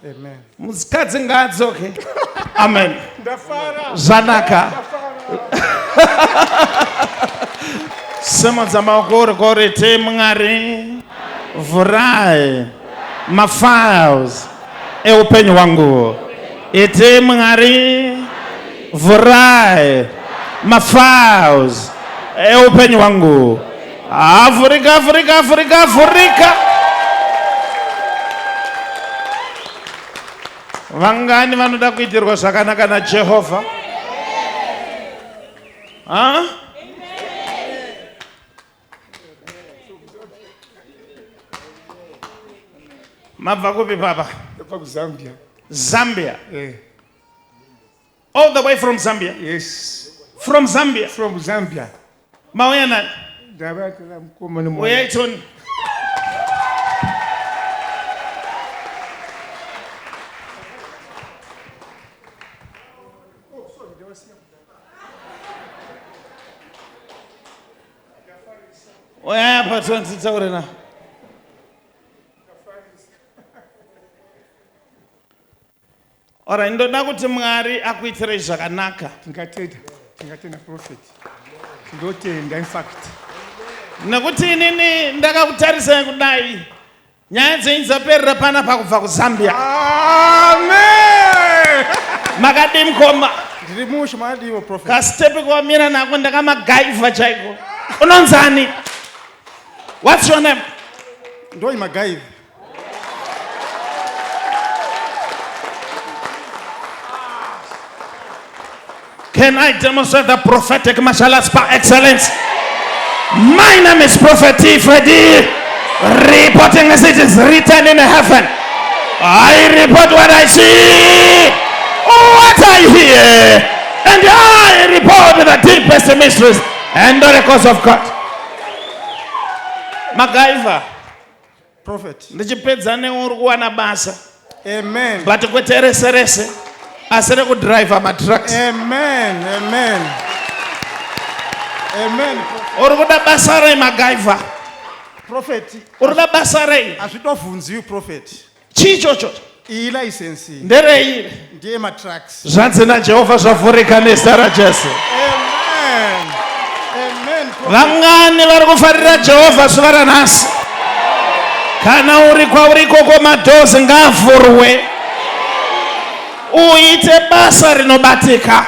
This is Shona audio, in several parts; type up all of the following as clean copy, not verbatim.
Amen. Mukadzi ngaadzoke. Amen. Ndafara. Zvanaka. Simudza maoko uri korete Mwari. Vhurai mafiles eupenyu hwangu. Ite Mwari. Vhurai mafiles eupenyu hwangu. Vhurika, vhurika, vhurika, vhurika. Vangani vanoda kuitirwa zvakanaka naJehovha? Mabva kupi papa? weKuZambia. Zambia. Yeah. All the way from Zambia? Yes. From Zambia? From Zambia. Mauya nani? Ndavatela mukomana mwana. Uyaitoni? Uya patoni titaure na. Ora ndoda kuti Mwari akuitire zvakanaka. Tingatenda Prophet. Ndotenda in fact. Nekuti inini ndakakutarisai kudai. Nyaya dzenyu dzaperera panapa kubva kuZambia. Amen. Makadi mukoma. Ndiri musho madiwo Prophet. Kastepi kwamira nako ndakamagaiva chaiko. Unonzani? What's your name? Ndoi magaiva. Can I demonstrate the prophetic martial arts par excellence? My name is Prophet T Freddy, reporting as it is written in heaven. I report what I see, what I hear, and I report the deepest mysteries and oracles of God. MacGyver. Prophet. Ndichipedza neuri kuwana basa. Amen. But kwete rese asere kudrive matrucks. Amen. Amen. Amen. Uri kuda basa rei MacGyver? Prophet. Uri kuda basa rei? Azvitovhunzi Prophet. Chichocho. Iyi license. Ndereiri. Ndiye matracks. Zvanzi naJehovha zvavhurika nezita raJesu. Amen. Amen. Vangani vari kufarira Jehovha zuva ranhasi. Kana uri kwauri ikoko madhozi ngaavhurwe. Uite basa rinobatika.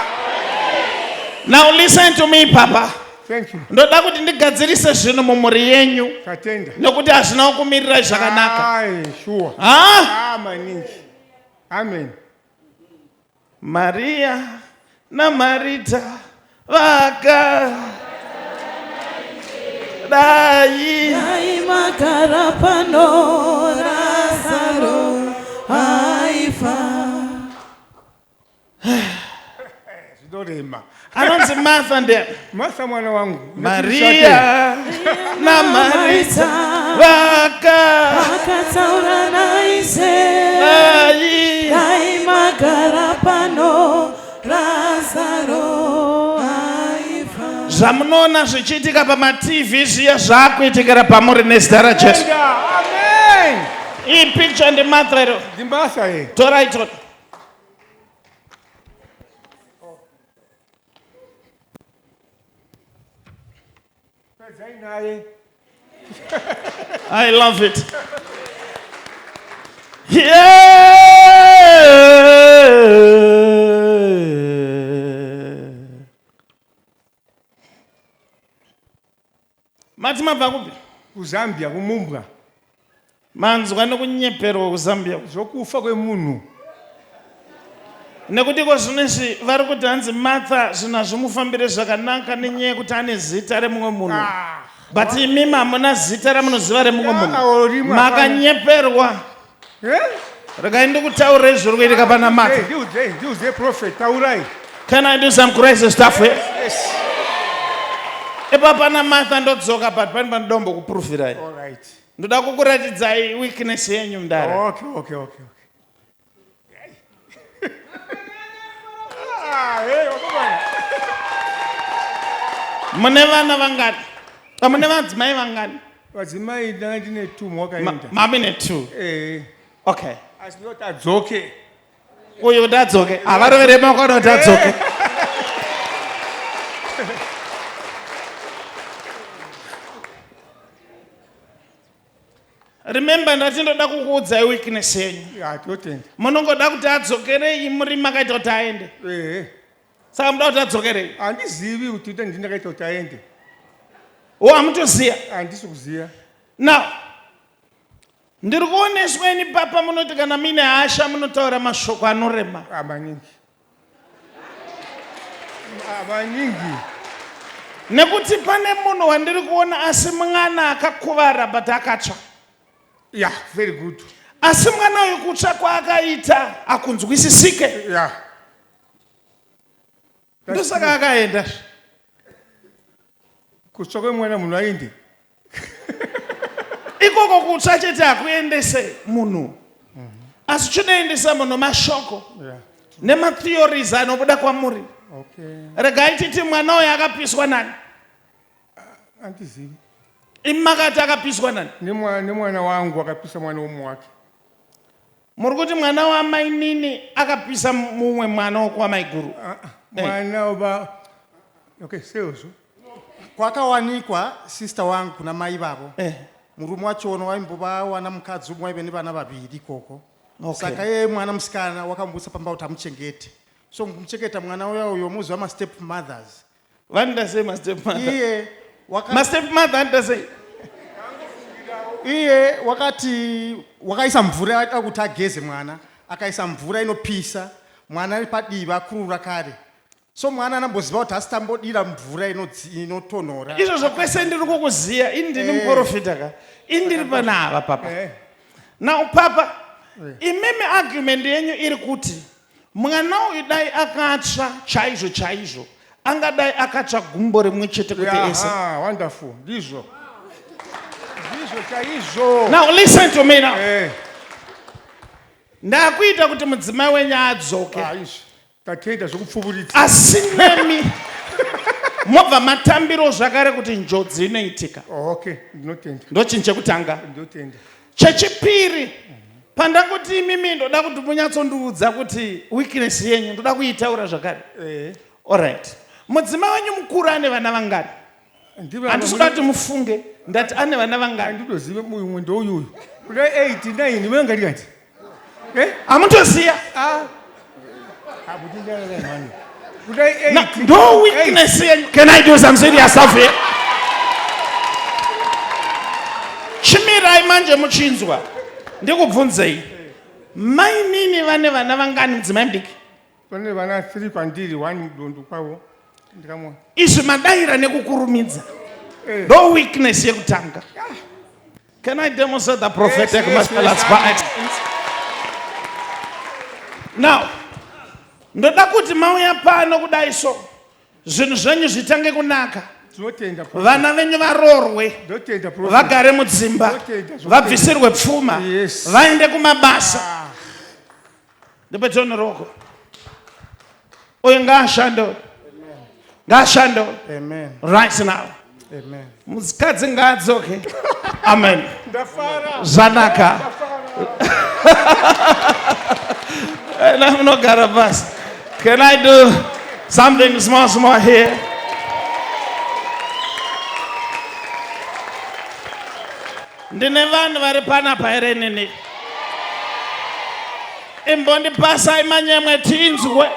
Now listen to me papa. Thank you. Ndoda kuti ndigadzirise zvinhu mumhuri yenyu. Katenda. Nokuti hazvina kumirira zvakanaka. Aye, sure. Maningi. Amen. Maria na Marita vaka dai magara pano Lazaro haifa. Zvidorema. Anonzi Martha ndiye. Martha mwana wangu. Maria na Marita vakataura naise dai magara pano Lazaro haifa. Zvamunoona zvichiitika pamaTV zviya zvaakuitikira pamuri nezita raJesu. Amen. Iyi picture ndiMartha iro. Ndimbasa ye. Torai toto. I love it. Yeah. Mati mabva kupi? kuZambia kumumbwa. Manzwa nekunyeperwa kuZambia. Zvokufa kwemunhu. Nekuti kozvinezvi vari kuti hanzi Martha zvinhu hazvimufambire zvakanaka nenyaya yekuti ane zita remumwe munhu. But imi hamuna zita ramunoziva remumwe munhu. Makanyeperwa. Regai ndikutaurire zviri kuitika pana Martha. Ndiuze Prophet, taurai. Can I do some crazy stuff here? Yes. Ipa pana Martha ndodzoka but pani panodombo kuprofirai. All right. Ndoda kukuratidzai weakness yenyu mudara. Okay. Mune vana vangani? Mune vadzimai vangani? Vadzimai ndanga ndine 2 mwakaenda. Mami ne 2. Eh. Okay. asinoti adzoke. Uyu kuti adzoke. Avarovere maoko kuti adzoke. Remember ndati ndoda kukuudzai weakness yenyu. Ya totenda. Munongoda kuti adzokerei muri makaita kuti aende. Saka muda kuti adzokerei. Handizivi kuti ndakaita kuti aende. Hamutoziya? Handisi kuziya. Now, ndiri kuonesweni papa munoti kana mine hasha munotaura mashoko anorema. Maningi. Nekuti pane munhu wandiri kuona asi mwana akakuvara but akatsva. Yeah, very good. Asi mwana uyu kutsva kwaakaita akunzwisisike. Yeah. Ndosaka akaenda. Kutsva kwemwana munhu aende. Ikoko kutsva chete hakuendese munhu. Asi chinoendesa munhu mashoko. Yeah. Nematheories anobuda kwamuri. Okay. Regai titi mwana uyu akapiswa nani? Handizivi. Imakati akapiswa nani? Nemwana wangu akapisa mwana womwe wake. Muri kuti mwana wamai nini akapisa mumwe mwana wokwamai guru? Mwana oba. Okay, seozo. Kwakawanikwa sister wangu kuna mai vavo. Murume wachono waimbova wana mukadzi umwe aive nevana vaviri ikoko. Saka yeye mwana musikana wakambusa pamba kuti amuchengete. So mumuchengeta mwana uyo muziva ma step mothers. Vanda say ma step mother. Iye ma step mother anda say. Iye wakati wakaisa mvura akuti ageze mwana, akaisa mvura inopisa, mwana ari padiva kurura kare. So mwana anamboziva kuti asitambodira mvura inotonhora. Izvozvo kwese ndiri kukuziya, ini ndini muprofita ka. Ini ndiri panapa papa. Now papa, imeme argument yenyu iri kuti mwana uyu dai akatsva chaizvo angadai akatsva gumbo rimwe chete kuti ese. Wonderful. Ndizvo chaizvo. Now listen to me now. Ndakuita kuti mudzimai wenyu adzoke. Tatenda zvokupfuburidza. Asi nemi mobva matambiro zvakare kuti njodzi inoitika. Okay, ndinotenda. Ndochinhu chekutanga. Ndinotenda. Chechipiri, pandakuti imimi ndoda kuti munyatsondiudza kuti weakness yenyu ndoda kuitaura zvakare. Alright. Mudzimai wenyu mukuru ane vana vangani? Handisikuda kuti mufunge ndati ane vana vangani. Ndinoziva mumwe ndouyu. Kudai 89 vangalikati. Hamutoziya? No weakness yenyu. Can I do some serious stuff here? Chimirai manje muchinzwa. Ndikubvunzei. Mai nini vane vana vangani mudzimai mudiki? Pane vana 3 kwandiri, 1 mudonto kwavo. Ndikamwa. Izvi madaira nekukurumidza. No weakness yekutanga. Can I demonstrate the prophetic muscular excellence? Now, ndoda kuti mauya pano kudai so zvinhu zvenyu zvitange kunaka. Vana venyu varorwe, vagare mudzimba, vabvisirwe pfuma, vaende kumabasa. Ndipetoni roko. Uyu ngaashande. Ngaashande. Amen. Right now. Amen. Mukadzi ngaadzoke. Amen. Zvanaka. Munogara basi. Can I do something small here? Ndine vanhu vari panapa here nini. Imbondipasai manyemwe tinzwe.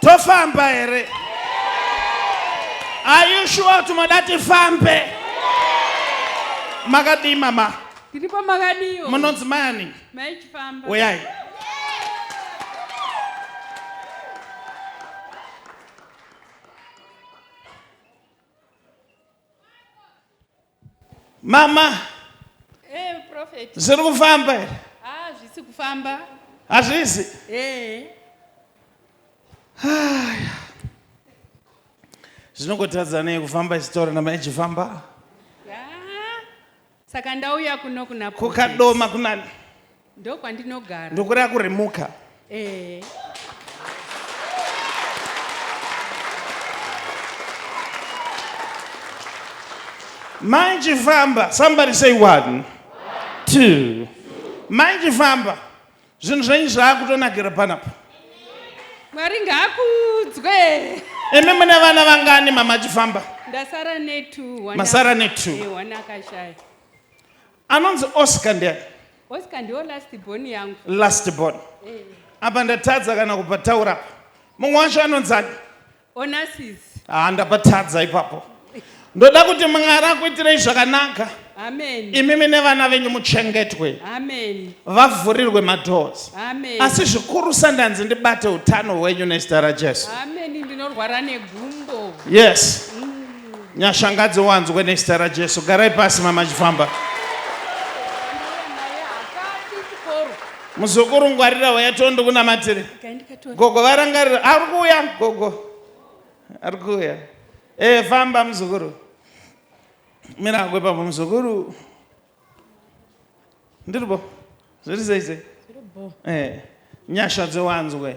Tofamba here. Are you sure tumoda tifambe? Makadi mama. Tiripo makadiyo. Munonzi mani? Maichifamba. Uyai. Mama. Prophet. Zviri kufamba here? Zvisi kufamba. Hazvisi? Zvinongotadza nei kufamba ichitora namai ichifamba? Saka ndauya kuno kuna kukadoma kunani? Ndo kwandinogara. Ndokuri kurimuka. Manjifamba. Somebody say 1, 2. Manjifamba. Zvinhu zvenyu zvaakutonakira panapa. Mwari ngaakudzwe. Imi mune vana vangani mamachifamba? Ndasara ne2. Masara ne2. Wana akashaya. Anonzi Oscar ndiani? Oscar ndiwo last born yangu. Last born. Apa ndatadza kana kupataura. Mumwe wacho anonzani? Onassis. Ndapatadza ipapo. Ndoda kuti Mwari akuitirei zvakanaka. Amen. Imi mune vana venyu muchengetwe. Amen. Vavhurirwe madoors. Amen. Asi zvikuru sandanzi ndibate utano hwenyu nezita raJesu. Amen. Ndinorwara negumbo. Yes. Nyashangadzi wanzwe nezita raJesu. Garai pasi mamachifamba. Muzukuru ngwarira wayatondo kunamatire. Gogo varangarira. Arikuya gogo. Arikuya. Famba muzukuru. Mira kwepa muzukuru. Ndiribo. Zviri. Nyasha dzewanzwe.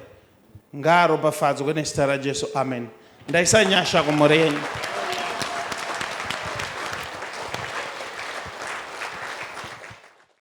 Ngaro pafadzwe nezita raJesu. Amen. Ndaisa nyasha kumore yenyu.